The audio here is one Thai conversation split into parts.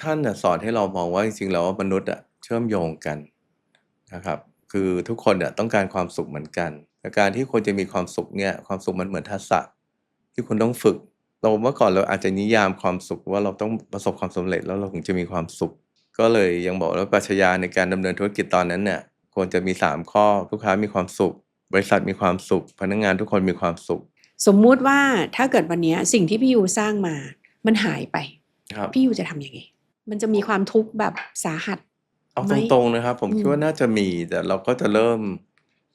ท่านสอนให้เรามองว่าจริงๆแล้วมนุษย์เชื่อมโยงกันนะครับคือทุกคนต้องการความสุขเหมือนกันแต่การที่คนจะมีความสุขเนี่ยความสุขมันเหมือนทักษะที่คุณต้องฝึกเราเมื่อก่อนเราอาจจะนิยามความสุขว่าเราต้องประสบความสำเร็จแล้วเราถึงจะมีความสุขก็เลยยังบอกว่าปรัชญาในการดำเนินธุรกิจตอนนั้นเนี่ยควรจะมี3ข้อลูกค้ามีความสุขบริษัทมีความสุขพนักงานทุกคนมีความสุขสมมุติว่าถ้าเกิดวันนี้สิ่งที่พี่ยูสร้างมามันหายไปพี่ยูจะทำยังไงมันจะมีความทุกข์แบบสาหัสเอาตรงๆนะครับผมคิดว่าน่าจะมีแต่เราก็จะเริ่ม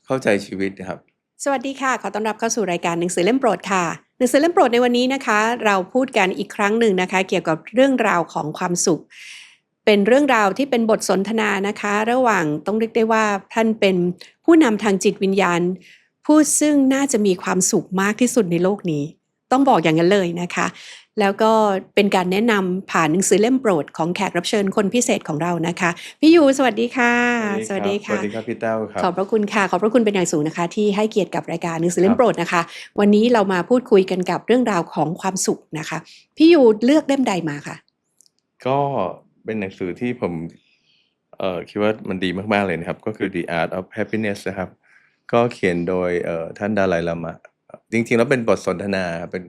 เข้าใจชีวิตนะครับสวัสดีค่ะขอต้อนรับเข้าสู่รายการหนังสือเล่มโปรดค่ะหนังสือเล่มโปรดในวันนี้นะคะเราพูดกันอีกครั้งหนึ่งนะคะเกี่ยวกับเรื่องราวของความสุขเป็นเรื่องราวที่เป็นบทสนทนานะคะระหว่างต้องเรียกได้ว่าท่านเป็นผู้นำทางจิตวิญญาณผู้ซึ่งน่าจะมีความสุขมากที่สุดในโลกนี้ต้องบอกอย่างนั้นเลยนะคะแล้วก็เป็นการแนะนำผ่านหนังสือเล่มโปรดของแขกรับเชิญคนพิเศษของเรานะคะพี่ยูสวัสดีค่ะสวัสดีครับพี่แต้วครับขอบพระคุณค่ะขอบพระคุณเป็นอย่างสูงนะคะที่ให้เกียรติกับรายการหนังสือเล่มโปรดนะคะวันนี้เรามาพูดคุยกันกับเรื่องราวของความสุขนะคะพี่ยูเลือกเล่มใดมาคะก็เป็นหนังสือที่ผมคิดว่ามันดีมากๆเลยนะครับก็คือ The Art of Happiness นะครับก็เขียนโดยท่านดาไลลามะจริงๆแล้วเป็นบทสนทนา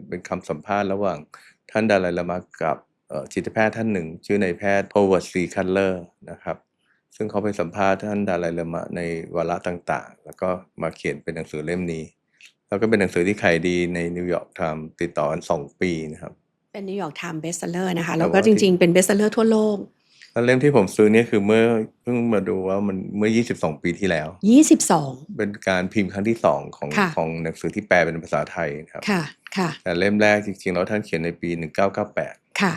เป็นคำสัมภาษณ์ระหว่างท่านดาไลลามะกับจิตแพทย์ท่านหนึ่งชื่อนายแพทย์ Howard C. Cutler นะครับซึ่งเขาไปสัมภาษณ์ท่านดาไลลามะในวาระต่างๆแล้วก็มาเขียนเป็นหนังสือเล่มนี้แล้วก็เป็นหนังสือที่ขายดีในนิวยอร์กไทม์ติดต่อกัน2 ปีนะครับเป็นนิวยอร์กไทม์เบสเซลเลอร์นะคะแล้วก็จริงๆเป็นเบสเซลเลอร์ทั่วโลกแล้วเล่มที่ผมซื้อเนี่ยคือเพิ่งมาดูว่ามันเมื่อ22 ปีที่แล้ว22เป็นการพิมพ์ครั้งที่2ของหนังสือที่แปลเป็นภาษาไทยครับค่ะแต่เล่มแรกจริงๆแล้วท่านเขียนในปี1998ค่ะ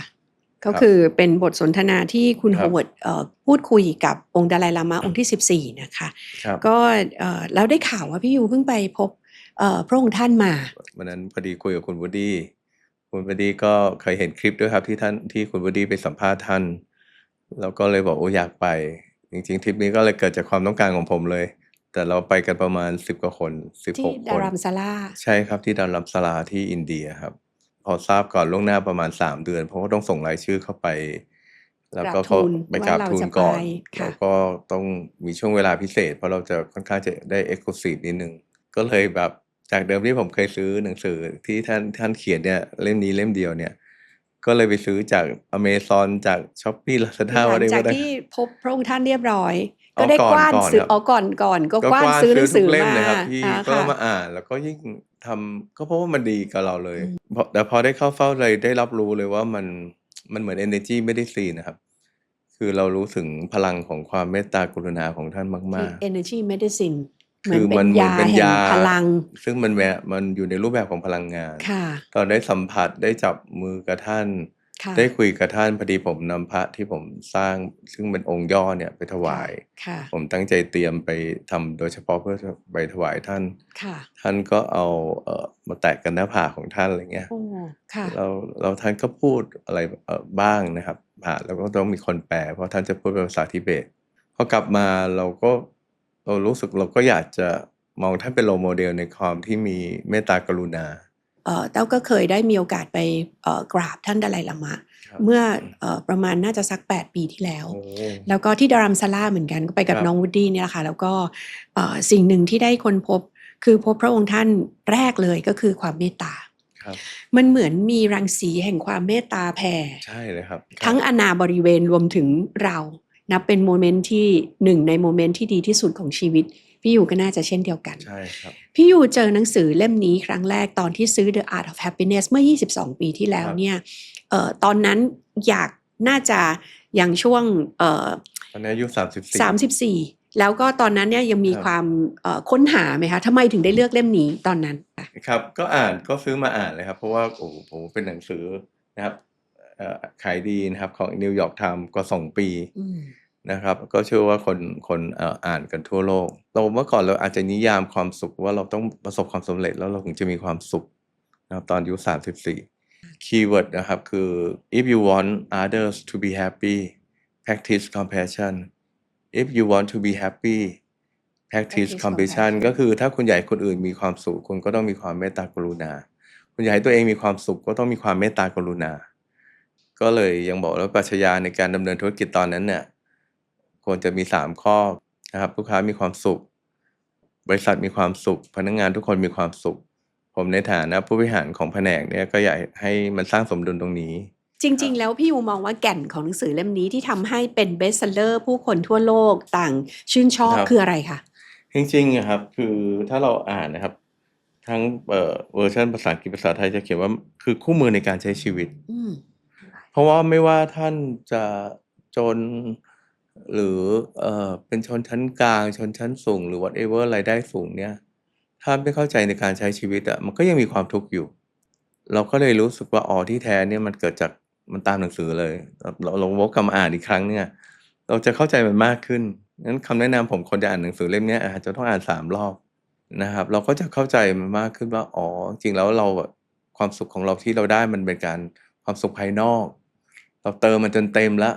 ก็คือเป็นบทสนทนาที่คุณโฮเวิร์ดพูดคุยกับองค์ดาไลลามะองค์ที่14นะคะก็แล้วได้ข่าวว่าพี่ยูเพิ่งไปพบพระองค์ท่านมาวันนั้นพอดีคุยกับคุณวูดดี้ก็เคยเห็นคลิปด้วยครับที่คุณวูดดี้ไปสัมภาษณ์ท่านแล้วก็เลยบอกโอ้อยากไปจริงๆทริปนี้ก็เลยเกิดจากความต้องการของผมเลยแต่เราไปกันประมาณ10 กว่าคน16 ที่ดารัมซาลาใช่ครับที่ดารัมสลาที่อินเดียครับพอทราบก่อนล่วงหน้าประมาณ3 เดือนเพราะว่าต้องส่งรายชื่อเข้าไปแล้วก็เขาไปกราบทูลก่อนแล้วก็ต้องมีช่วงเวลาพิเศษเพราะเราจะค่อนข้างจะได้ Exclusive นิดนึงก็เลยแบบจากเดิมที่ผมเคยซื้อหนังสือที่ท่านเขียนเนี่ยเล่มนี้เล่มเดียวเนี่ยก็เลยไปซื้อจาก Amazon จาก Shopee Lazada หลังจากที่พบพระองค์ท่านเรียบร้อยก็ได้กว้านซื้อก่อนก็กว้านซื้อหนังสือมาก็มาอ่านแล้วก็ยิ่งทำก็เพราะว่ามันดีกับเราเลยแต่พอได้เข้าเฝ้าเลยได้รับรู้เลยว่ามันเหมือน energy medicine นะครับคือเรารู้ถึงพลังของความเมตตากรุณาของท่านมากๆ energy medicine เหมืคือนอเป็นยาแห่งพลังซึ่งมันอยู่ในรูปแบบของพลังงานเราได้สัมผัสได้จับมือกับท่านได้คุยกับท่านพอดีผมนำพระที่ผมสร้างซึ่งเป็นองค์ย่อเนี่ยไปถวายผมตั้งใจเตรียมไปทำโดยเฉพาะเพื่อไปถวายท่านท่านก็เอามาแตะกันหน้าผากของท่านอะไรเงี้ยเราท่านก็พูดอะไรบ้างนะครับแล้วก็ต้องมีคนแปลเพราะท่านจะพูดเป็นภาษาทิเบตพอกลับมาเรารู้สึกเราก็อยากจะมองท่านเป็นโรลโมเดลในความที่มีเมตตากรุณาเต้าก็เคยได้มีโอกาสไปกราบท่านดาไลลามะเมื่อประมาณน่าจะสัก8 ปีที่แล้วก็ที่ดารัมซาลาเหมือนกันก็ไปกับน้องวูดดี้เนี่ยแหละค่ะแล้วก็สิ่งหนึ่งที่ได้ค้นพบคือพบพระองค์ท่านแรกเลยก็คือความเมตตามันเหมือนมีรังสีแห่งความเมตตาแผ่ใช่เลยครับทั้งอาณาบริเวณรวมถึงเรานับเป็นโมเมนต์ที่หนึ่งในโมเมนต์ที่ดีที่สุดของชีวิตพี่ยูก็น่าจะเช่นเดียวกันใช่ครับพี่ยูเจอหนังสือเล่มนี้ครั้งแรกตอนที่ซื้อ The Art of Happiness เมื่อ22 ปีที่แล้วเนี่ยตอนนั้นน่าจะอย่างช่วงตอนนี้อายุ34แล้วก็ตอนนั้นเนี่ยยังมีความค้นหาไหมคะทำไมถึงได้เลือกเล่มนี้ตอนนั้นครับก็ซื้อมาอ่านเลยครับเพราะว่าโอ้โหเป็นหนังสือนะครับขายดีนะครับของนิวยอร์กไทม์ก็2 ปีนะครับก็เชื่อว่าคนอ่านกันทั่วโลกเมื่อก่อนเราอาจจะนิยามความสุขว่าเราต้องประสบความสำเร็จแล้วเราถึงจะมีความสุขนะครับตอนอายุ34คีย์เวิร์ดนะครับคือ if you want others to be happy practice compassion if you want to be happy practice compassion ก็คือถ้าคุณอยากให้คนอื่นมีความสุขคุณก็ต้องมีความเมตตากรุณาคุณอยากให้ตัวเองมีความสุขก็ต้องมีความเมตตากรุณา ก็เลยยังบอกว่าปรัชญาในการดำเนินธุรกิจตอนนั้นเนี่ยควรจะมี3ข้อนะครับลูกค้ามีความสุขบริษัทมีความสุขพนักงานทุกคนมีความสุขผมในฐานะผู้บริหารของแผนกเนี่ยก็อยากให้มันสร้างสมดุลตรงนี้จริงๆแล้วพี่ยูมองว่าแก่นของหนังสือเล่มนี้ที่ทำให้เป็นเบสเซลเลอร์ผู้คนทั่วโลกต่างชื่นชอบคืออะไรคะจริงๆครับคือถ้าเราอ่านนะครับทั้งเวอร์ชันภาษาอังกฤษภาษาไทยจะเขียนว่าคือคู่มือในการใช้ชีวิตเพราะว่าไม่ว่าท่านจะจนหรือเป็นชนชั้นกลางชนชั้นสูงหรือ whatever รายได้สูงเนี่ยถ้าไม่เข้าใจในการใช้ชีวิตอะมันก็ยังมีความทุกข์อยู่เราก็เลยรู้สึกว่าอ๋อที่แท้เนี่ยมันเกิดจากมันตามหนังสือเลยเราวกกลับมาอ่านอีกครั้งเนี่ยเราจะเข้าใจมันมากขึ้นงั้นคำแนะนำผมคนจะอ่านหนังสือเล่มนี้อาจจะต้องอ่าน3 รอบนะครับเราก็จะเข้าใจมันมากขึ้นว่าอ๋อจริงแล้วเราความสุขของเราที่เราได้มันเป็นการความสุขภายนอกเราเติมมันจนเต็มแล้ว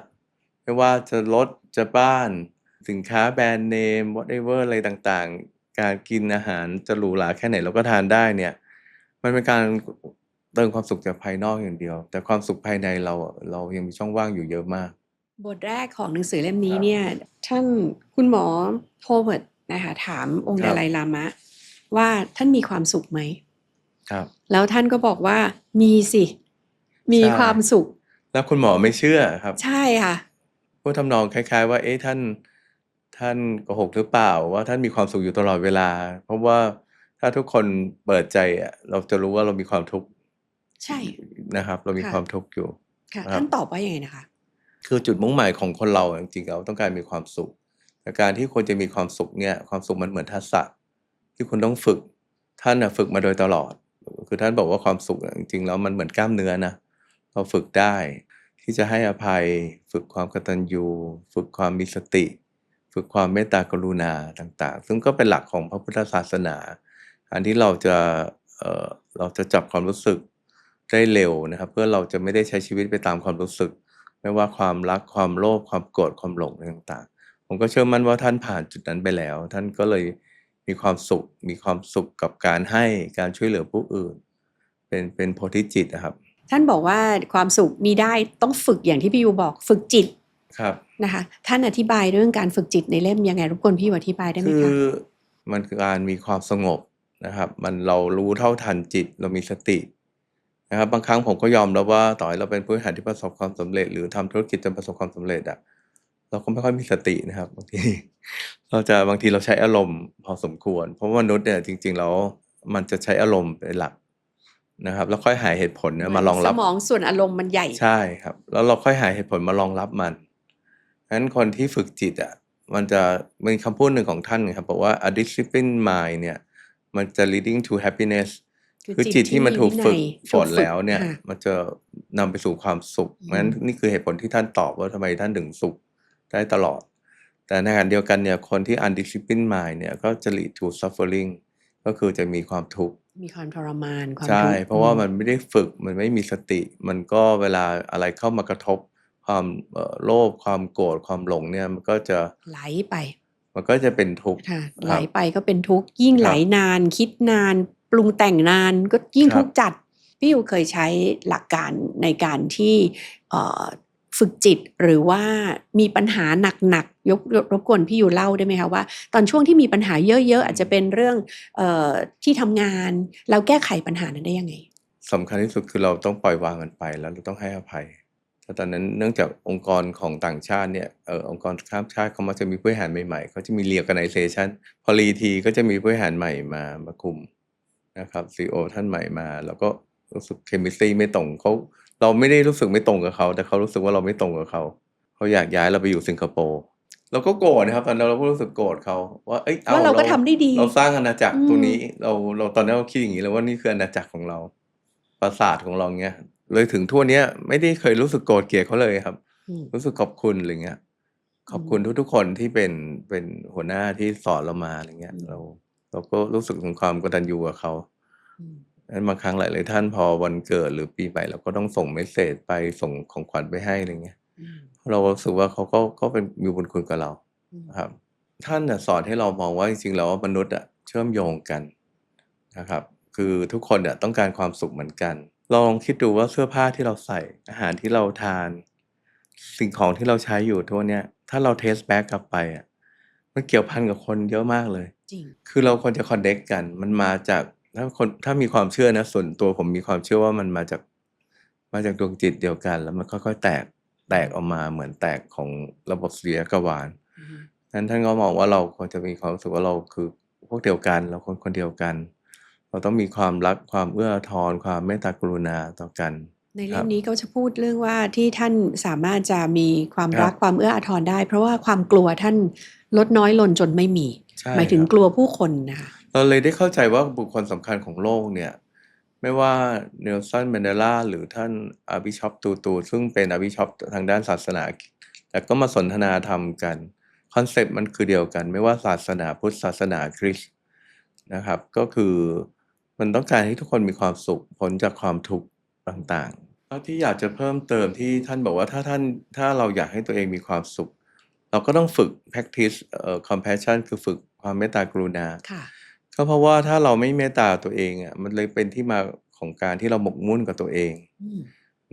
ไม่ว่าจะรถจะบ้านสินค้าแบรนด์เนม whatever อะไรต่างๆการกินอาหารจะหรูหราแค่ไหนเราก็ทานได้เนี่ยมันเป็นการเติมความสุขจากภายนอกอย่างเดียวแต่ความสุขภายในเรายังมีช่องว่างอยู่เยอะมากบทแรกของหนังสือเล่มนี้เนี่ยท่านคุณหมอโฮเวิร์ดนะคะถามองค์ดาไลลามะว่าท่านมีความสุขไหมครับแล้วท่านก็บอกว่ามีสิมีความสุขแล้วคุณหมอไม่เชื่อครับใช่ค่ะพูดทำนองคล้ายๆว่าเอ๊ะท่านโกหกหรือเปล่าว่าท่านมีความสุขอยู่ตลอดเวลาเพราะว่าถ้าทุกคนเปิดใจอะเราจะรู้ว่าเรามีความทุกข์ใช่นะครับเรามีความทุกข์อยู่ค่ะท่านตอบว่ายังไงนะคะคือจุดมุ่งหมายของคนเราจริงๆเราต้องการมีความสุขแต่การที่คนจะมีความสุขเนี่ยความสุขมันเหมือนทักษะที่คุณต้องฝึกท่านน่ะฝึกมาโดยตลอดคือท่านบอกว่าความสุขจริงๆแล้วมันเหมือนกล้ามเนื้อนะเราฝึกได้ที่จะให้อภัยฝึกความกตัญญูฝึกความมีสติฝึกความเมตตากรุณาต่างๆซึ่งก็เป็นหลักของพระพุทธศาสนาอันที่เราจะจับความรู้สึกได้เร็วนะครับเพื่อเราจะไม่ได้ใช้ชีวิตไปตามความรู้สึกไม่ว่าความรักความโลภความโกรธความหลงต่างๆผมก็เชื่อมั่นว่าท่านผ่านจุดนั้นไปแล้วท่านก็เลยมีความสุขกับการให้การช่วยเหลือผู้อื่นเป็นโพธิจิตนะครับท่านบอกว่าความสุขมีได้ต้องฝึกอย่างที่พี่ยูบอกฝึกจิตครับนะคะท่านอธิบายเรื่องการฝึกจิตในเล่มยังไงรบกวนพี่อธิบายได้ไหมคะคือมันคือการมีความสงบนะครับเรารู้เท่าทันจิตเรามีสตินะครับบางครั้งผมก็ยอมรับว่าต่อให้เราเป็นผู้บริหารที่ประสบความสำเร็จหรือทำธุรกิจจนประสบความสำเร็จอะเราก็ไม่ค่อยมีสตินะครับบางทีบางทีเราใช้อารมณ์พอสมควรเพราะว่ามนุษย์เนี่ยจริงๆแล้วมันจะใช้อารมณ์เป็นหลักนะครับแล้วค่อยหาเหตุผลเนี่ยมารองรับสมองส่วนอารมณ์มันใหญ่ใช่ครับแล้วเราค่อยหาเหตุผลมารองรับมันงั้นคนที่ฝึกจิตอะมันจะมีคำพูดหนึ่งของท่านครับบอกว่า a disciplined mind เนี่ยมันจะ leading to happiness คือจิตที่มันถูกฝึกฝนแล้วเนี่ยมันจะนำไปสู่ความสุขงั้นนี่คือเหตุผลที่ท่านตอบว่าทำไมท่านถึงสุขได้ตลอดแต่ในขณะเดียวกันเนี่ยคนที่ undisciplined mind เนี่ยก็จะ lead to suffering ก็คือจะมีความทุกข์มีความทรมานความทุกข์ใช่เพราะว่ามันไม่ได้ฝึกมันไม่มีสติมันก็เวลาอะไรเข้ามากระทบความโลภความโกรธความหลงเนี่ยมันก็จะไหลไปมันก็จะเป็นทุกข์ไหลไปก็เป็นทุกข์ยิ่งไหลนานคิดนานปรุงแต่งนานก็ยิ่งทุกข์จัดพี่ยูเคยใช้หลักการในการที่ฝึกจิตหรือว่ามีปัญหาหนักๆรบกวนพี่ยูเล่าได้ไหมคะว่าตอนช่วงที่มีปัญหาเยอะๆอาจจะเป็นเรื่องที่ทำงานเราแก้ไขปัญหานั้นได้ยังไงสำคัญที่สุดคือเราต้องปล่อยวางมันไปแล้วเราต้องให้อภัยแต่ตอนนั้นเนื่องจากองค์กรของต่างชาติเนี่ยองค์กรข้ามชาติเขามักจะมีผู้บริหารใหม่ๆเขาจะมี reorganization พอรีทีก็จะมีผู้บริหารใหม่มาคุมนะครับ CEO ท่านใหม่มาแล้วก็รู้สึก chemistry ไม่ตรงเราไม่ได้รู้สึกไม่ตรงกับเขาแต่เขารู้สึกว่าเราไม่ตรงกับเขาอยากย้ายเราไปอยู่สิงคโปร์เราก็โกรธนะครับตอนนั้นเราก็รู้สึกโกรธเขาว่าเอ้ยว่าเราก็ทำได้ดีเราสร้างอาณาจักรตรงนี้เราตอนนั้นเราคิดอย่างนี้เลยว่านี่คืออาณาจักรของเราปราสาทของเราเงี้ยเลยถึงทั่วเนี้ยไม่ได้เคยรู้สึกโกรธเกลียดเขาเลยครับรู้สึกขอบคุณอะไรเงี้ยขอบคุณทุกๆคนที่เป็นหัวหน้าที่สอนเรามาอะไรเงี้ยเราก็รู้สึกถึงความกตัญญูกับเขานั้นบางครั้งหลายๆท่านพอวันเกิดหรือปีใหม่เราก็ต้องส่งเมสเสจไปส่งของขวัญไปให้อะไรเงี้ยเรารู้สึกว่าเขาก็เป็นมีบุญคุณกับเราครับท่านสอนให้เรามองว่าจริงๆแล้วมนุษย์เชื่อมโยงกันนะครับคือทุกคนต้องการความสุขเหมือนกัน เราลองคิดดูว่าเสื้อผ้าที่เราใส่อาหารที่เราทานสิ่งของที่เราใช้อยู่ทั่วเนี้ยถ้าเราเทสแบ็กกลับไปมันเกี่ยวพันกับคนเยอะมากเลยจริงคือเราควรจะคอนเนคกันมันมาจากถ้ามีความเชื่อนะส่วนตัวผมมีความเชื่อว่ามันมาจากดวงจิตเดียวกันแล้วมันค่อยๆแตกออกมาเหมือนแตกของระบบสุริยะกวาลท่านก็มองว่าเราควรจะมีความรู้สึกว่าเราคือพวกเดียวกันเราคนเดียวกัน เราต้องมีความรักความเอื้ออาทรความเมตตากรุณาต่อกันในคเล่รับมนี้ก็จะพูดเรื่องว่าที่ท่านสามารถจะมีความครัรักบความเอื้ออาทรได้ เพราะว่าความกลัวท่านลดน้อยลงจนไม่มี ใช่หมายถึครับงกลัวผู้คนนะคะ เราเลยได้เข้าใจว่าบุคคลสำคัญของโลกเนี่ยไม่ว่าเนลสันแมนเดลาหรือท่านอาร์บิชอปตูซึ่งเป็นอาร์บิชอปทางด้านศาสนาแต่ก็มาสนทนาธรรมกันคอนเซปต์มันคือเดียวกันไม่ว่าศาสนาพุทธศาสนาคริสต์นะครับก็คือมันต้องการให้ทุกคนมีความสุขพ้นจากความทุกข์ต่างๆแล้วที่อยากจะเพิ่มเติมที่ท่านบอกว่าถ้าเราอยากให้ตัวเองมีความสุข เราก็ต้องฝึก practice compassion คือฝึกความเมตตากรุณาค่ะก็เพราะว่าถ้าเราไม่เมตตาตัวเองมันเลยเป็นที่มาของการที่เราหมกมุ่นกับตัวเองอืม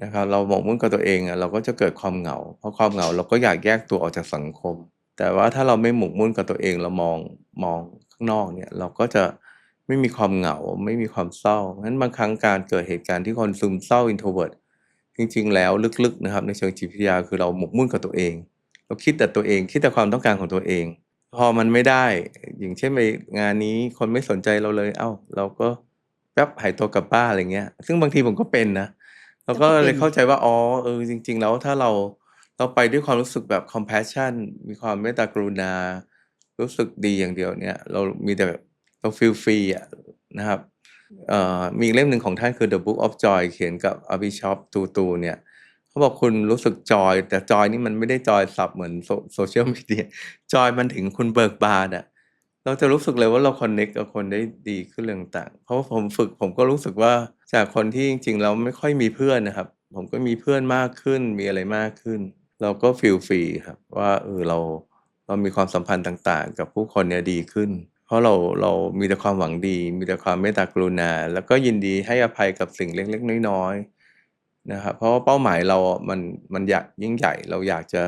นะครับเราหมกมุ่นกับตัวเองเราก็จะเกิดความเหงาเพราะความเหงาเราก็อยากแยกตัวออกจากสังคมแต่ว่าถ้าเราไม่หมกมุ่นกับตัวเองเรามองข้างนอกเนี่ยเราก็จะไม่มีความเหงาไม่มีความเศร้างั้นบางครั้งการเกิดเหตุการณ์ที่คนซึมเศร้า introvert จริงๆแล้วลึกๆนะครับในเชิงจิตวิทยาคือเราหมกมุ่นกับตัวเอง เราคิดแต่ตัวเองคิดแต่ความต้องการของตัวเองพอมันไม่ได้อย่างเช่นไปงานนี้คนไม่สนใจเราเลยเอ้าเราก็แป๊บหายตัวกลับบ้านอะไรเงี้ยซึ่งบางทีผมก็เป็นนะเราก็แล้วก็เป็นเลยเข้าใจว่าอ๋อจริงๆแล้วถ้าเราไปด้วยความรู้สึกแบบ compassion มีความเมตตากรุณารู้สึกดีอย่างเดียวเนี่ยเรามีแต่เราฟีลฟรีนะครับมีอีกเล่มหนึ่งของท่านคือ The Book of Joy เขียนกับ Archbishop Tutu เนี่ย เขาบอกคุณรู้สึกจอยแต่จอยนี่มันไม่ได้จอยศัพท์เหมือนโซเชียลมีเดียจอยมันถึงคุณเบิกบานเราจะรู้สึกเลยว่าเราคอนเน็กกับคนได้ดีขึ้นเรื่องต่างๆเพราะว่าผมฝึกผมก็รู้สึกว่าจากคนที่จริงๆแล้วไม่ค่อยมีเพื่อนนะครับผมก็มีเพื่อนมากขึ้นมีอะไรมากขึ้นเราก็ฟีลฟรีครับว่าเรามีความสัมพันธ์ต่างๆกับผู้คนเนี่ยดีขึ้นเพราะเรามีแต่ความหวังดีมีแต่ความเมตตากรุณาแล้วก็ยินดีให้อภัยกับสิ่งเล็กๆน้อยๆ นะครับเพราะว่าเป้าหมายเรามันอยากยิ่งใหญ่เราอยากจะ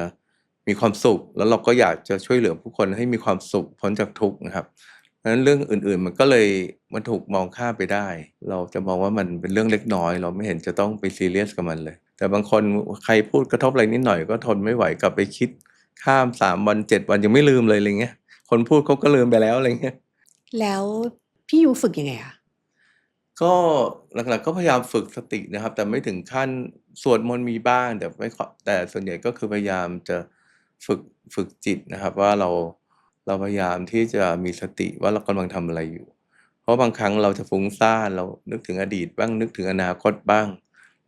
มีความสุขแล้วเราก็อยากจะช่วยเหลือผู้คนให้มีความสุขพ้นจากทุกข์นะครับเพราะฉะนั้นเรื่องอื่นๆมันก็เลยมันถูกมองข้ามไปได้เราจะมองว่ามันเป็นเรื่องเล็กน้อยเราไม่เห็นจะต้องไปซีเรียสกับมันเลยแต่บางคนใครพูดกระทบอะไรนิดหน่อยก็ทนไม่ไหวกลับไปคิดข้าม3 วัน7 วันยังไม่ลืมเลยอะไรเงี้ยคนพูดเขาก็ลืมไปแล้วอะไรเงี้ย แล้วพี่ยูฝึกยังไงอะก็หลักๆก็พยายามฝึกสตินะครับแต่ไม่ถึงขั้นสวดมนต์มีบ้างแต่ไม่ค่อยแต่ส่วนใหญ่ก็คือพยายามจะฝึกฝึกจิตนะครับว่าเราพยายามที่จะมีสติว่าเรากำลังทำอะไรอยู่เพราะบางครั้งเราจะฟุ้งซ่านเรานึกถึงอดีตบ้างนึกถึงอนาคตบ้าง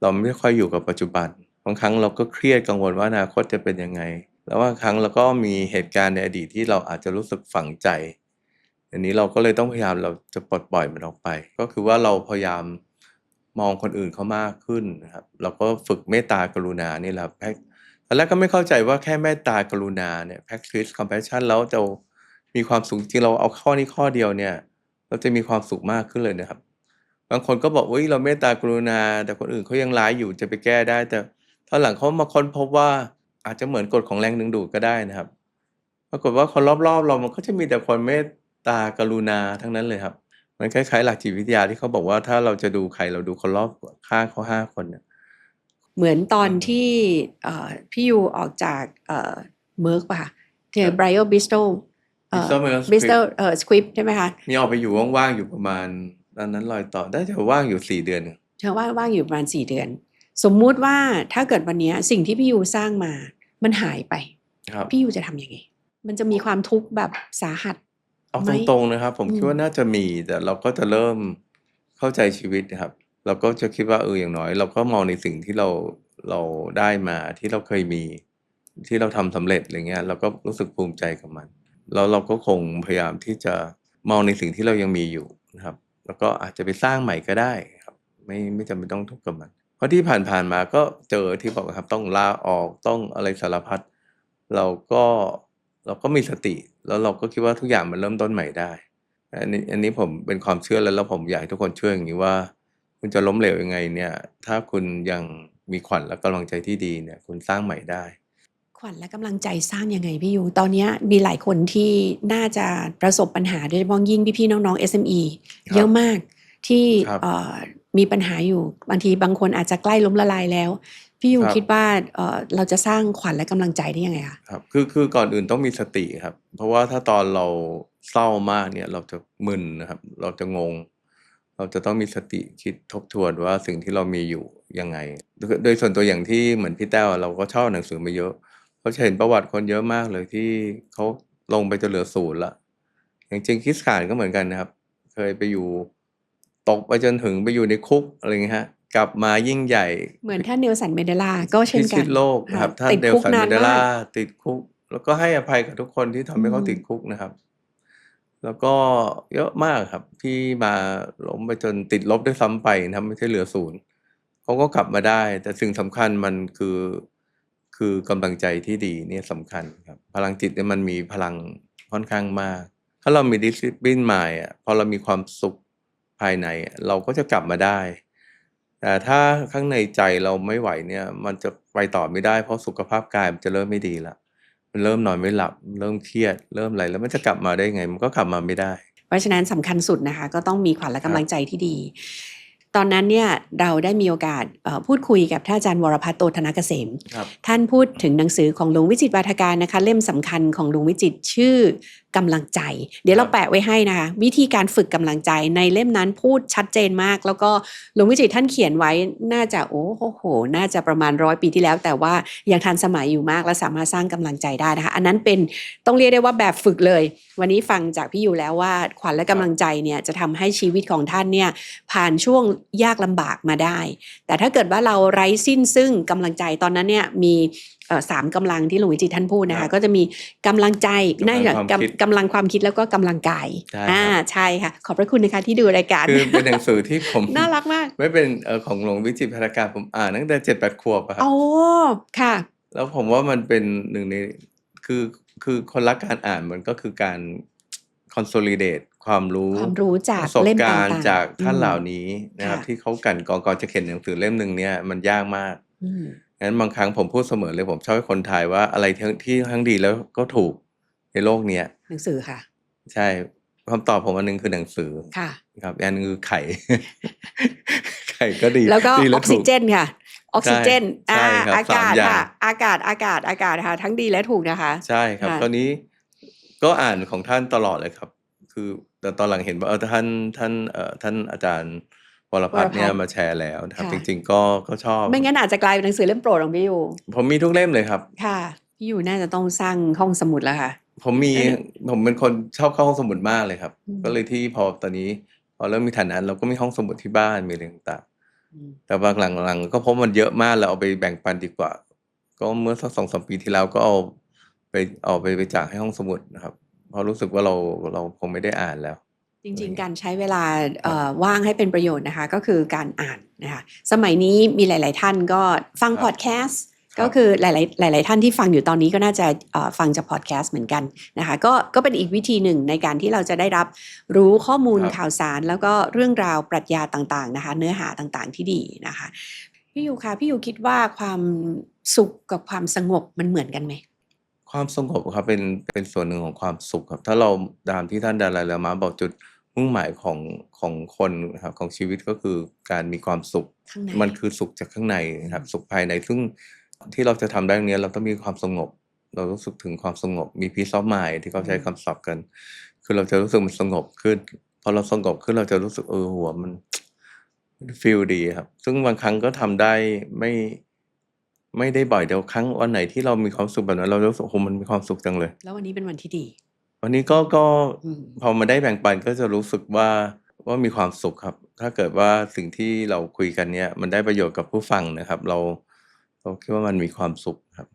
เราไม่ค่อยอยู่กับปัจจุบันบางครั้งเราก็เครียดกังวลว่าอนาคตจะเป็นยังไงแล้วบางครั้งเราก็มีเหตุการณ์ในอดีตที่เราอาจจะรู้สึกฝังใจ อันนี้เราก็เลยต้องพยายามเราจะปลดปล่อยมันออกไปก็คือว่าเราพยายามมองคนอื่นเขามากขึ้นนะครับเราก็ฝึกเมตตากรุณานี่แหละตอนแรกก็ไม่เข้าใจว่าแค่เมตตากรุณาเนี่ย practice compassion แล้วจะมีความสุขจริงเราเอาข้อนี้ข้อเดียวเนี่ยเราจะมีความสุขมากขึ้นเลยนะครับบางคนก็บอกอุ๊ยเราเมตตากรุณาแต่คนอื่นเขายังร้ายอยู่จะไปแก้ได้แต่ตอนหลังเขามาค้นพบว่าอาจจะเหมือนกฎของแรงดึงดูดก็ได้นะครับ ปรากฏว่าคนรอบๆเรามันก็จะมีแต่คนเมตตากรุณาทั้งนั้นเลยครับมันคล้ายๆหลักจิตวิทยาที่เขาบอกว่าถ้าเราจะดูใครเราดูคนรอบข้างเขา5 คนเนี่ยเหมือนตอนเออที่พี่ยูออกจากเมิร์กป่ะคะที่ครับ ไบรโอบิสโตบิสโต Mr. สควิปใช่ไหมคะมีออกไปอยู่ว่างๆอยู่ประมาณตอนนั้นรอยต่อได้จะว่างอยู่4 เดือนเธอว่างอยู่ประมาณ4 เดือน สมมุติว่าถ้าเกิดวันนี้สิ่งที่พี่ยูสร้างมา มันหายไป ครับพี่ยูจะทำยังไง มันจะมีความทุกข์แบบสาหัสเอาไหมตรงๆนะครับผมอืมคิดว่าน่าจะมีแต่เราก็จะเริ่มเข้าใจชีวิตนะครับเราก็จะคิดว่าอย่างน้อยเราก็มองในสิ่งที่เราได้มาที่เราเคยมีที่เราทำสำเร็จอะไรเงี้ยเราก็รู้สึกภูมิใจกับมัน แล้วเราก็คงพยายามที่จะมองในสิ่งที่เรายังมีอยู่นะครับแล้วก็อาจจะไปสร้างใหม่ก็ได้ครับไม่จำเป็นต้องทุกข์กับมันเพราะที่ผ่านมาก็เจอที่บอกครับต้องลาออกต้องอะไรสารพัดเราก็เราก็มีสติแล้วเราก็คิดว่าทุกอย่างมันเริ่มต้นใหม่ได้อันนี้ผมเป็นความเชื่อแล้วผมอยากให้ทุกคนเชื่ออย่างนี้ว่า คุณจะล้มเหลวยังไงเนี่ยถ้าคุณยังมีขวัญและกำลังใจที่ดีเนี่ยคุณสร้างใหม่ได้ขวัญและกำลังใจสร้างยังไงพี่ยูตอนนี้มีหลายคนที่น่าจะประสบปัญหาโดยเฉพาะยิ่งพี่ๆน้องๆ SME เยอะมากที่มีปัญหาอยู่บางทีบางคนอาจจะใกล้ล้มละลายแล้วพี่ยูคิดว่าเราจะสร้างขวัญและกำลังใจได้ยังไงคะครับคือก่อนอื่นต้องมีสติครับเพราะว่าถ้าตอนเราเศร้ามากเนี่ยเราจะมึนนะครับเราจะงงเราจะต้องมีสติคิดทบทวนว่าสิ่งที่เรามีอยู่ยังไงโดยส่วนตัวอย่างที่เหมือนพี่แต้วเราก็ชอบหนังสือมาเยอะเขาจะเห็นประวัติคนเยอะมากเลยที่เขาลงไปจนเหลือศูนย์ละอย่างเจงกิสข่านก็เหมือนกันนะครับเคยไปอยู่ตกไปจนถึงไปอยู่ในคุกอะไรเงี้ยฮะกลับมายิ่งใหญ่เหมือนท่านเนลสันเมเดลาก็เช่นกันพิชิตโลกนะครับท่านเนลสันเมเดลาติดคุกแล้วก็ให้อภัยกับทุกคนที่ทำให้เขาติดคุกนะครับแล้วก็เยอะมากครับที่มาล้มไปจนติดลบด้วยซ้ำไปนะครับไม่ใช่เหลือศูนย์เขาก็กลับมาได้แต่สิ่งสำคัญมันคือกำลังใจที่ดีเนี่ยสำคัญครับพลังจิตเนี่ยมันมีพลังค่อนข้างมากถ้าเรามีดิสซิปลินมายด์พอเรามีความสุขภายในเราก็จะกลับมาได้แต่ถ้าข้างในใจเราไม่ไหวเนี่ยมันจะไปต่อไม่ได้เพราะสุขภาพกายมันจะเริ่มไม่ดีละมันเริ่มนอนไม่หลับเริ่มเครียดเริ่มอะไรแล้วมันจะกลับมาได้ไงมันก็กลับมาไม่ได้เพราะฉะนั้นสำคัญสุดนะคะก็ต้องมีขวัญและกำลังใจที่ดีตอนนั้นเนี่ยเราได้มีโอกาสพูดคุยกับท่านอาจารย์วรพัฒน์โตธนเกษมท่านพูดถึงหนังสือของหลวงวิจิตรวาทการนะคะเล่มสำคัญของหลวงวิจิตรชื่อกำลังใจเดี๋ยวเราแปะไว้ให้นะคะวิธีการฝึกกำลังใจในเล่มนั้นพูดชัดเจนมากแล้วก็หลวงวิจิตรท่านเขียนไว้น่าจะโอ้โหน่าจะประมาณ100 ปีที่แล้วแต่ว่ายังทันสมัยอยู่มากและสามารถสร้างกำลังใจได้นะคะอันนั้นเป็นต้องเรียกได้ว่าแบบฝึกเลยวันนี้ฟังจากพี่อยู่แล้วว่าขวัญและกำลังใจเนี่ยจะทำให้ชีวิตของท่านเนี่ยผ่านช่วงยากลำบากมาได้แต่ถ้าเกิดว่าเราไร้สิ้นซึ่งกำลังใจตอนนั้นเนี่ยมี3กำลังที่หลวงวิจิตรท่านพูดนะคะก็จะมีกำลังใจน่าจะกำลังความคิดแล้วก็กำลังกายใช่ค่ะขอบพระคุณนะคะที่ดูรายการคือเป็นหนังสือที่ผม น่ารักมากไม่เป็นของหลวงวิจิตรวาทการผมอ่านตั้งแต่7-8 ขวบครับโอ้ค่ะแล้วผมว่ามันเป็นหนึ่งในคือคนรักการอ่านมันก็คือการ consolidate ความรู้จากประสบการณ์จากท่านเหล่านี้นะครับที่เขากันก่อนจะเขียนหนังสือเล่มหนึ่งเนี่ยมันยากมากงั้นบางครั้งผมพูดเสมอเลยผมชอบให้คนไทยว่าอะไรที่ทั้งดีแล้วก็ถูกในโลกเนี้ยหนังสือค่ะใช่คำตอบผมอันนึงคือหนังสือค่ะครับอันนึงคือไข่ก็ดีแล้วก็ออกซิเจนค่ะออกซิเจนอากาศค่ะอากาศค่ะทั้งดีและถูกนะคะใช่ครับตอนนี้ก็อ่านของท่านตลอดเลยครับคือแต่ตอนหลังเห็นว่าท่านอาจารย์วรพัฒน์เนี่ยมาแชร์แล้วนะครับจริงๆก็ชอบไม่งั้นอาจจะกลายเป็นหนังสือเล่มโปรดของพี่อยู่ผมมีทุกเล่มเลยครับค่ะพี่อยู่น่าจะต้องสร้างห้องสมุดแล้วค่ะผมเป็นคนชอบเข้าห้องสมุดมากเลยครับก็เลยที่พอตอนนี้พอเริ่มมีฐานะเราก็มีห้องสมุดที่บ้านมีอะไรต่างๆแต่บางหลังๆก็พบมันเยอะมากเราเอาไปแบ่งปันดีกว่าก็เมื่อสัก 2-3 ปีที่แล้วก็เอาไปบริจาคให้ห้องสมุดนะครับเพราะรู้สึกว่าเราคงไม่ได้อ่านแล้วจริงๆการใช้เวลาว่างให้เป็นประโยชน์นะคะก็คือการอ่านนะคะสมัยนี้มีหลายๆท่านก็ฟังพอดแคสต์ก็คือหลายท่านที่ฟังอยู่ตอนนี้ก็น่าจะฟังจากพอดแคสต์เหมือนกันนะคะก็เป็นอีกวิธีหนึ่งในการที่เราจะได้รับรู้ข้อมูลข่าวสารแล้วก็เรื่องราวปรัชญาต่างๆนะคะเนื้อหาต่างๆที่ดีนะคะพี่ยูค่ะพี่ยูคิดว่าความสุขกับความสงบมันเหมือนกันไหมความสงบครับเป็นส่วนหนึ่งของความสุขครับถ้าเราตามที่ท่านดาไลลามะบอกจุดมุ่งหมายของคนครับของชีวิตก็คือการมีความสุขมันคือสุขจากข้างในครับสุขภายในซึ่งที่เราจะทำได้นี้เราต้องมีความสงบเรารู้สึกถึงความสงบมี peace of mind ที่เขาใช้คำศัพท์กันคือเราจะรู้สึกมันสงบขึ้นพอเราสงบขึ้นเราจะรู้สึกหัวมันฟีลดีครับซึ่งบางครั้งก็ทำได้ไม่ได้บ่อยเดี๋ยวครั้งวันไหนที่เรามีความสุขแบบนั้นเรารู้สึกมันมีความสุขจังเลยแล้ววันนี้เป็นวันที่ดีวันนี้ก็พอมาได้แบ่งปันก็จะรู้สึกว่ามีความสุขครับถ้าเกิดว่าสิ่งที่เราคุยกันเนี่ยมันได้ประโยชน์กับผู้ฟังนะครับเราคิดว่ามันมีความสุขครับ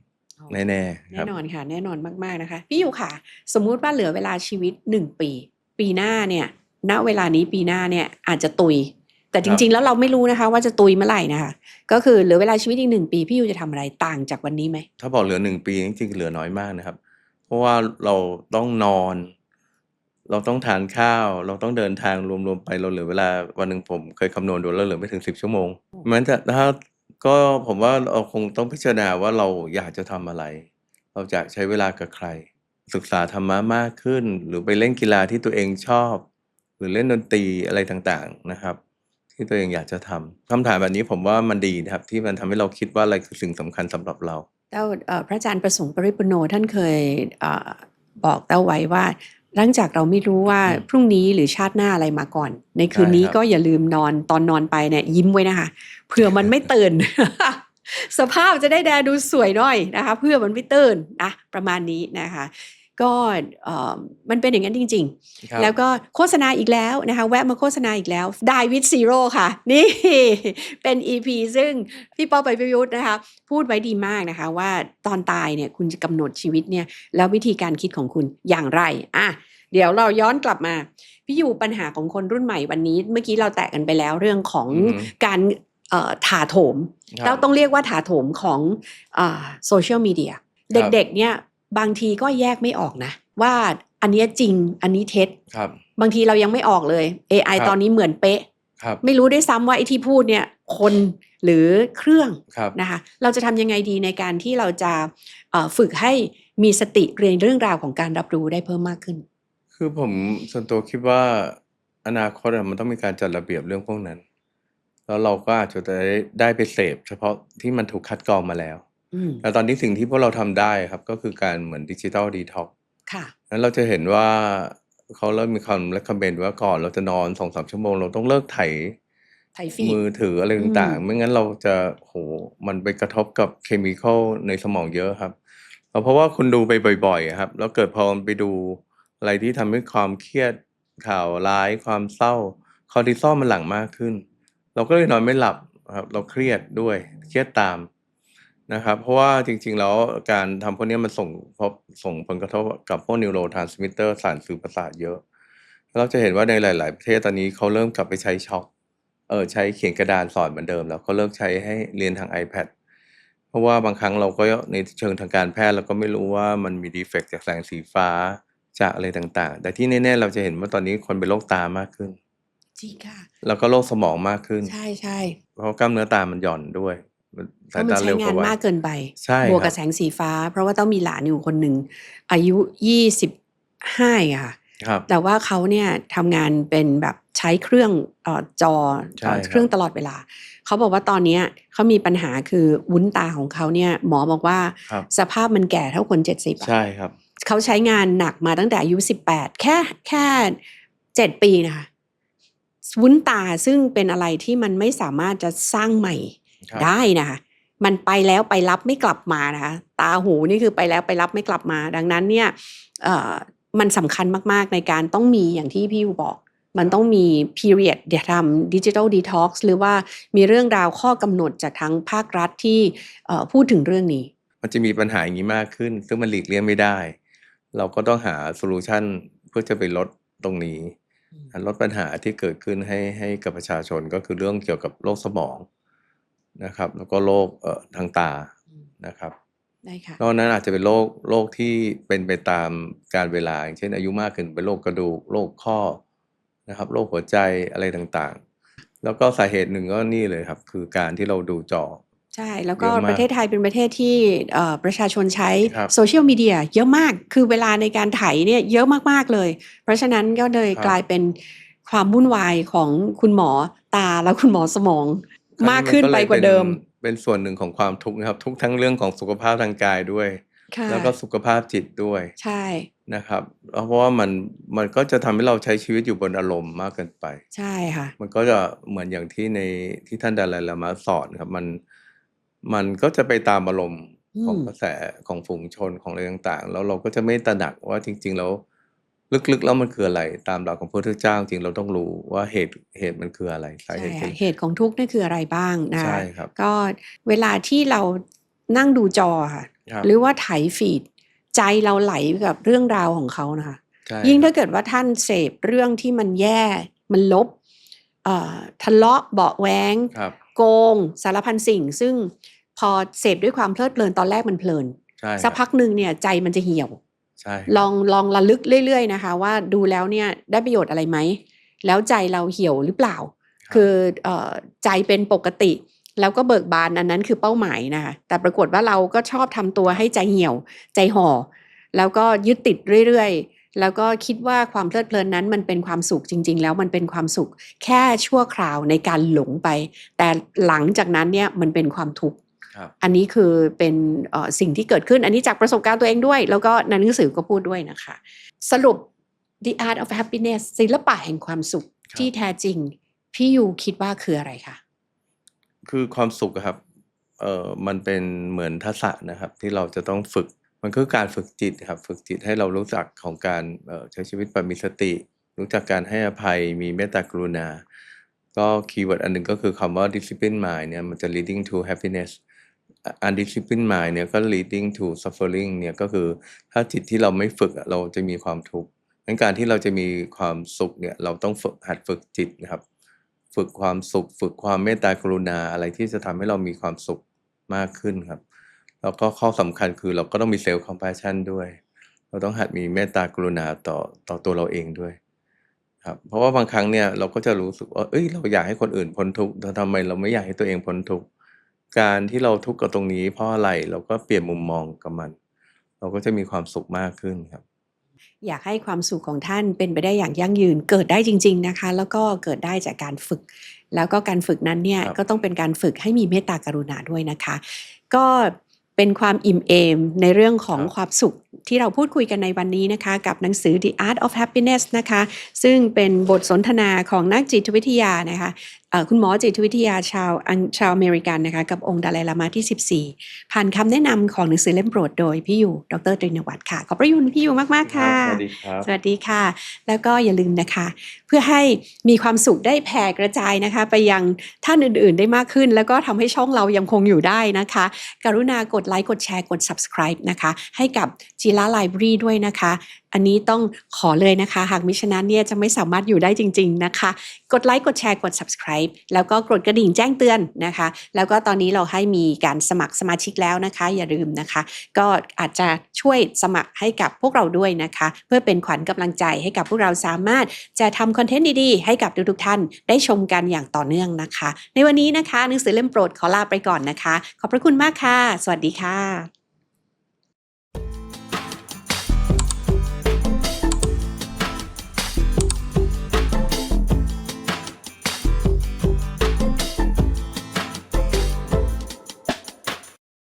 แน่แน่นอนค่ะแน่นอนมากๆนะคะพี่อยู่ค่ะสมมุติว่าเหลือเวลาชีวิต1 ปีหน้าเนี่ยณเวลานี้ปีหน้าเนี่ยอาจจะตุยแต่จริงๆแล้วเราไม่รู้นะคะว่าจะตุยเมื่อไหร่นะคะก็คือเหลือเวลาชีวิตอีก1 ปีพี่อยู่จะทำอะไรต่างจากวันนี้ไหมถ้าบอกเหลือ1 ปีจริงๆเหลือน้อยมากนะครับเพราะว่าเราต้องนอน เราต้องทานข้าวเราต้องเดินทางรวมๆไปเราเหลือเวลาวันหนึ่งผมเคยคำนวณดูแล้วเหลือไม่ถึง10 ชั่วโมงมันจะถ้าก็ผมว่าเราคงต้องพิจารณาว่าเราอยากจะทำอะไรเราจะใช้เวลากับใครศึกษาธรรมะมากขึ้นหรือไปเล่นกีฬาที่ตัวเองชอบหรือเล่นดนตรีอะไรต่างๆนะครับที่ตัวเองอยากจะทำคำถามแบบนี้ผมว่ามันดีนะครับที่มันทำให้เราคิดว่าอะไรคือสิ่งสำคัญสำหรับเราแล้วพระอาจารย์ประสงค์ปริปุโนท่านเคยบอกเต้าไว้ว่าหลังจากเราไม่รู้ว่าพรุ่งนี้หรือชาติหน้าอะไรมาก่อนในคืนนี้ก็อย่าลืมนอนตอนนอนไปเนี่ยยิ้มไว้นะคะเผื่อมันไม่ตื่น สภาพจะได้แดดูสวยหน่อยนะคะเพื่อมันไม่ตื่นนะประมาณนี้นะคะก็มันเป็นอย่างนั้นจริงๆแล้วก็โฆษณาอีกแล้วนะคะแวะมาโฆษณาอีกแล้ว Die with Zero ค่ะนี่ เป็น EP ซึ่งพี่ป๊อป ประยุทธ์นะคะพูดไว้ดีมากนะคะว่าตอนตายเนี่ยคุณจะกำหนดชีวิตเนี่ยแล้ววิธีการคิดของคุณอย่างไรเดี๋ยวเราย้อนกลับมาพี่อยู่ปัญหาของคนรุ่นใหม่วันนี้เมื่อกี้เราแตะกันไปแล้วเรื่องของการถาโถมเราต้องเรียกว่าถาโถมของโซเชียลมีเดียเด็กๆเนี่ยบางทีก็แยกไม่ออกนะว่าอันนี้จริงอันนี้เท็จบางทีเรายังไม่ออกเลย AI ตอนนี้เหมือนเป๊ะไม่รู้ด้วยซ้ำว่าไอ้ที่พูดเนี่ยคนหรือเครื่องนะคะเราจะทำยังไงดีในการที่เราจะฝึกให้มีสติเรียนเรื่องราวของการรับรู้ได้เพิ่มมากขึ้นคือผมส่วนตัวคิดว่าอนาคตมันต้องมีการจัดระเบียบเรื่องพวกนั้นแล้วเราก็อาจจะได้ไปเสพเฉพาะที่มันถูกคัดกรองมาแล้วแต่ตอนนี้สิ่งที่พวกเราทำได้ครับก็คือการเหมือนดิจิทัลดีท็อกซ์นั้นเราจะเห็นว่าเขาเริ่มมีคำ recommend ว่าก่อนเราจะนอน 2-3 ชั่วโมงเราต้องเลิกไถมือถืออะไรต่างๆไม่งั้นเราจะมันไปกระทบกับเคมีคอลในสมองเยอะครับเพราะว่าคุณดูไปบ่อยๆครับแล้วเกิดพอไปดูอะไรที่ทำให้ความเครียดข่าวร้ายความเศร้าคอร์ติซอลมันหลั่งมากขึ้นเราก็เลยนอนไม่หลับครับเราเครียดด้วยเครียดตามนะครับเพราะว่าจริงๆแล้วการทำพวกนี้มันส่งผลกระทบกับพวก neurotransmitter สารสื่อประสาทเยอะเราจะเห็นว่าในหลายๆประเทศตอนนี้เขาเริ่มกลับไปใช้ช็อคใช้เขียนกระดานสอนเหมือนเดิมแล้วเขาเลิกใช้ให้เรียนทาง iPad เพราะว่าบางครั้งเราก็ในเชิงทางการแพทย์เราก็ไม่รู้ว่ามันมีดีเฟกต์จากแสงสีฟ้าจากอะไรต่างๆแต่ที่แน่ๆเราจะเห็นว่าตอนนี้คนเป็นโรคตามากขึ้นจริงค่ะแล้วก็โรคสมองมากขึ้นใช่เพราะกล้ามเนื้อตามันหย่อนด้วยเพราะมันใช้งานมากเกินไปบวกกับแสงสีฟ้าเพราะว่าต้องมีหลานอยู่คนหนึ่งอายุ25ค่ะแต่ว่าเขาเนี่ยทำงานเป็นแบบใช้เครื่องจอเครื่องตลอดเวลาเขาบอกว่าตอนนี้เขามีปัญหาคือวุ้นตาของเขาเนี่ยหมอบอกว่าสภาพมันแก่เท่าคน70ใช่ครับเขาใช้งานหนักมาตั้งแต่อายุ18แค่7 ปีนะคะวุ้นตาซึ่งเป็นอะไรที่มันไม่สามารถจะสร้างใหม่ได้นะคะมันไปแล้วไปรับไม่กลับมานะคะตาหูนี่คือไปแล้วไปรับไม่กลับมาดังนั้นเนี่ยมันสำคัญมากๆในการต้องมีอย่างที่พี่บอกมันต้องมี period เดี๋ยวทำ digital detox หรือว่ามีเรื่องราวข้อกำหนดจากทั้งภาครัฐที่พูดถึงเรื่องนี้มันจะมีปัญหาอย่างนี้มากขึ้นซึ่งมันหลีกเลี่ยงไม่ได้เราก็ต้องหาโซลูชันเพื่อจะไปลดตรงนี้ลดปัญหาที่เกิดขึ้นให้กับประชาชนก็คือเรื่องเกี่ยวกับโรคสมองนะครับแล้วก็โรคทางตานะครับได้ค่ะนอกนั้นอาจจะเป็นโรคที่เป็นไปตามการเวลาอย่างเช่นอายุมากขึ้นเป็นโรคกระดูกโรคข้อนะครับโรคหัวใจอะไรต่างๆแล้วก็สาเหตุหนึ่งก็นี่เลยครับคือการที่เราดูจอใช่แล้วก็ประเทศไทยเป็นประเทศที่ประชาชนใช้โซเชียลมีเดียเยอะมากคือเวลาในการไถเนี่ยเยอะมากๆเลยเพราะฉะนั้นก็เลยกลายเป็นความวุ่นวายของคุณหมอตาและคุณหมอสมองมากขึ้นไปกว่าเดิมเป็นส่วนหนึ่งของความทุกข์นะครับทุกทั้งเรื่องของสุขภาพทางกายด้วยแล้วก็สุขภาพจิตด้วยใช่นะครับเพราะว่ามันก็จะทำให้เราใช้ชีวิตอยู่บนอารมณ์มากเกินไปใช่ค่ะมันก็จะเหมือนอย่างที่ท่านดาไลลามะสอนครับมันก็จะไปตามอารมณ์ของกระแสของฝูงชนของอะไรต่างๆแล้วเราก็จะไม่ตระหนักว่าจริงๆแล้วลึกๆแล้วมันคืออะไรตามหลักของพระพุทธเจ้าจริงเราต้องรู้ว่าเหตุมันคืออะไรสาเหตุเหตุของทุกข์นั่นคืออะไรบ้างนะ ใช่ครับก็เวลาที่เรานั่งดูจอค่ะหรือว่าไถฟีดใจเราไหลกับเรื่องราวของเขานะคะยิ่งถ้าเกิดว่าท่านเสพเรื่องที่มันแย่มันลบทะเลาะเบาะแว้งโกงสารพันสิ่งซึ่งพอเสพด้วยความเพลิดเพลินตอนแรกมันเพลินสักพักหนึ่งเนี่ยใจมันจะเหี่ยว ใช่ ลองระลึกเรื่อยๆนะคะว่าดูแล้วเนี่ยได้ประโยชน์อะไรไหมแล้วใจเราเหี่ยวหรือเปล่าคือใจเป็นปกติแล้วก็เบิกบานอันนั้นคือเป้าหมายนะคะแต่ปรากฏว่าเราก็ชอบทำตัวให้ใจเหี่ยวใจห่อแล้วก็ยึดติดเรื่อยๆแล้วก็คิดว่าความเพลิดเพลินนั้นมันเป็นความสุขจริงๆแล้วมันเป็นความสุขแค่ชั่วคราวในการหลงไปแต่หลังจากนั้นเนี่ยมันเป็นความทุกข์อันนี้คือเป็นสิ่งที่เกิดขึ้นอันนี้จากประสบการณ์ตัวเองด้วยแล้วก็ในหนังสือก็พูดด้วยนะคะสรุป The Art of Happiness ศิลปะแห่งความสุขที่แท้จริงพี่ยูคิดว่าคืออะไรคะคือความสุขครับมันเป็นเหมือนทักษะนะครับที่เราจะต้องฝึกมันคือการฝึกจิตครับฝึกจิตให้เรารู้จักของการใช้ชีวิตแบบมีสติรู้จักการให้อภัยมีเมตตากรุณาก็คีย์เวิร์ดอันหนึ่งก็คือคำว่า discipline mind เนี่ยมันจะ leading to happiness undisciplined mind เนี่ยก็ leading to suffering เนี่ยก็คือถ้าจิตที่เราไม่ฝึกเราจะมีความทุกข์งั้นการที่เราจะมีความสุขเนี่ยเราต้องหัดฝึกจิตนะครับฝึกความสุขฝึกความเมตตากรุณาอะไรที่จะทำให้เรามีความสุขมากขึ้นครับแล้วก็ข้อสำคัญคือเราก็ต้องมี self compassion ด้วยเราต้องหัดมีเมตตากรุณาต่อตัวเราเองด้วยครับเพราะว่าบางครั้งเนี่ยเราก็จะรู้สึกว่าเราอยากให้คนอื่นพ้นทุกข์แต่ทำไมเราไม่อยากให้ตัวเองพ้นทุกข์การที่เราทุกข์กับตรงนี้เพราะอะไรเราก็เปลี่ยนมุมมองกับมันเราก็จะมีความสุขมากขึ้นครับอยากให้ความสุขของท่านเป็นไปได้อย่างยั่งยืนเกิดได้จริงๆนะคะแล้วก็เกิดได้จากการฝึกแล้วก็การฝึกนั้นเนี่ยก็ต้องเป็นการฝึกให้มีเมตตากรุณาด้วยนะคะก็เป็นความอิ่มเอมในเรื่องของความสุขที่เราพูดคุยกันในวันนี้นะคะกับหนังสือ The Art of Happiness นะคะซึ่งเป็นบทสนทนาของนักจิตวิทยานะคะคุณหมอจิตวิทยาชาวอเมริกันนะคะกับองค์ดาไลลามาที่14ผ่านคำแนะนำของหนังสือเล่มโปรดโดยพี่ยูดร.ตรินวัฒน์ค่ะขอบพระคุณพี่ยูมากๆค่ะสวัสดีครับสวัสดีค่ะแล้วก็อย่าลืมนะคะเพื่อให้มีความสุขได้แผ่กระจายนะคะไปยังท่านอื่นๆได้มากขึ้นแล้วก็ทำให้ช่องเรายังคงอยู่ได้นะคะกรุณากดไลค์กดแชร์กด subscribe นะคะให้กับจีล่าไลบรารีด้วยนะคะอันนี้ต้องขอเลยนะคะหากมิฉะนั้นเนี่ยจะไม่สามารถอยู่ได้จริงๆนะคะกดไลค์กดแชร์กด subscribe แล้วก็กดกระดิ่งแจ้งเตือนนะคะแล้วก็ตอนนี้เราให้มีการสมัครสมาชิกแล้วนะคะอย่าลืมนะคะก็อาจจะช่วยสมัครให้กับพวกเราด้วยนะคะเพื่อเป็นขวัญกำลังใจให้กับพวกเราสามารถจะทำคอนเทนต์ดีๆให้กับทุกๆท่านได้ชมกันอย่างต่อเนื่องนะคะในวันนี้นะคะหนังสือเล่มโปรดขอลาไปก่อนนะคะขอบพระคุณมากค่ะสวัสดีค่ะ